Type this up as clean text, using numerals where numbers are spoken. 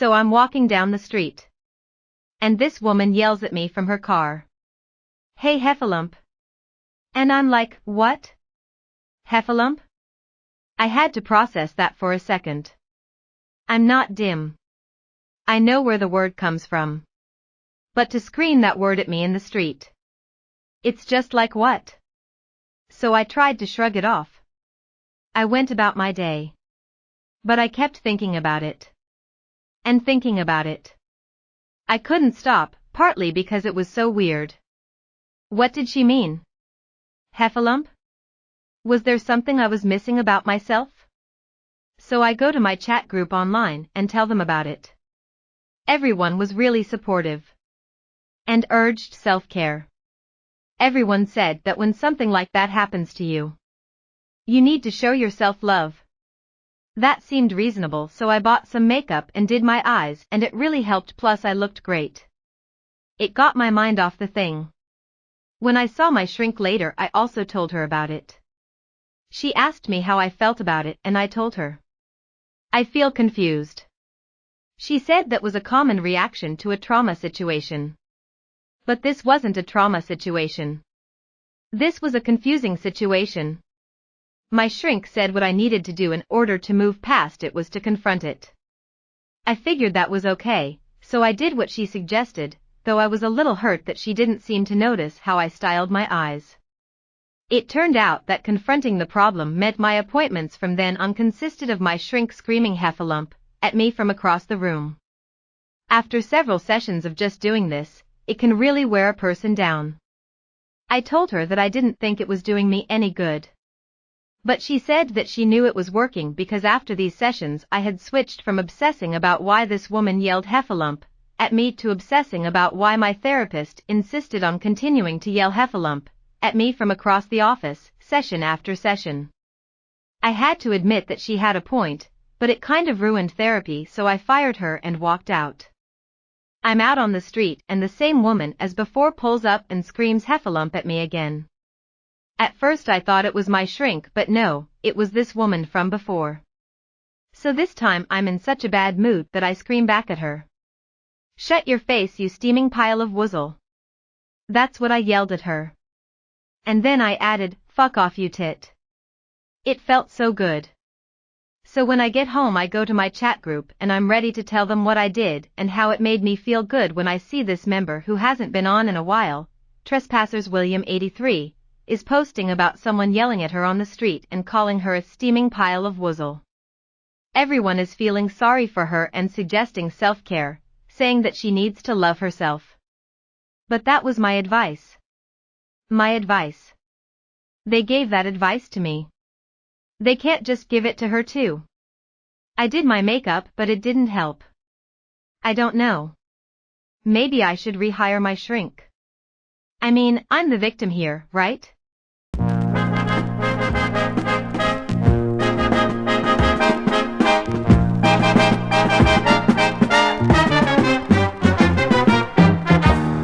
So I'm walking down the street. And this woman yells at me from her car. "Hey Heffalump." And I'm like, what? Heffalump? I had to process that for a second. I'm not dim. I know where the word comes from. But to scream that word at me in the street. It's just like what? So I tried to shrug it off. I went about my day. But I kept thinking about it. And thinking about it. I couldn't stop, partly because it was so weird. What did she mean? Heffalump? Was there something I was missing about myself? So I go to my chat group online and tell them about it. Everyone was really supportive. And urged self-care. Everyone said that when something like that happens to you, you need to show yourself love. That seemed reasonable, so I bought some makeup and did my eyes, and it really helped, plus I looked great. It got my mind off the thing. When I saw my shrink later, I also told her about it. She asked me how I felt about it, and I told her. I feel confused. She said that was a common reaction to a trauma situation. But this wasn't a trauma situation. This was a confusing situation. My shrink said what I needed to do in order to move past it was to confront it. I figured that was okay, so I did what she suggested, though I was a little hurt that she didn't seem to notice how I styled my eyes. It turned out that confronting the problem meant my appointments from then on consisted of my shrink screaming "Heffalump" at me from across the room. After several sessions of just doing this, it can really wear a person down. I told her that I didn't think it was doing me any good. But she said that she knew it was working because after these sessions I had switched from obsessing about why this woman yelled "Heffalump" at me to obsessing about why my therapist insisted on continuing to yell "Heffalump" at me from across the office, session after session. I had to admit that she had a point, but it kind of ruined therapy, so I fired her and walked out. I'm out on the street and the same woman as before pulls up and screams "Heffalump" at me again. At first I thought it was my shrink, but no, it was this woman from before. So this time I'm in such a bad mood that I scream back at her. "Shut your face, you steaming pile of wuzzle." That's what I yelled at her. And then I added, "Fuck off, you tit." It felt so good. So when I get home I go to my chat group and I'm ready to tell them what I did and how it made me feel good when I see this member who hasn't been on in a while, Trespassers William 83, is posting about someone yelling at her on the street and calling her a steaming pile of wuzzle. Everyone is feeling sorry for her and suggesting self-care, saying that she needs to love herself. But that was my advice. My advice. They gave that advice to me. They can't just give it to her too. I did my makeup, but it didn't help. I don't know. Maybe I should rehire my shrink. I mean, I'm the victim here, right?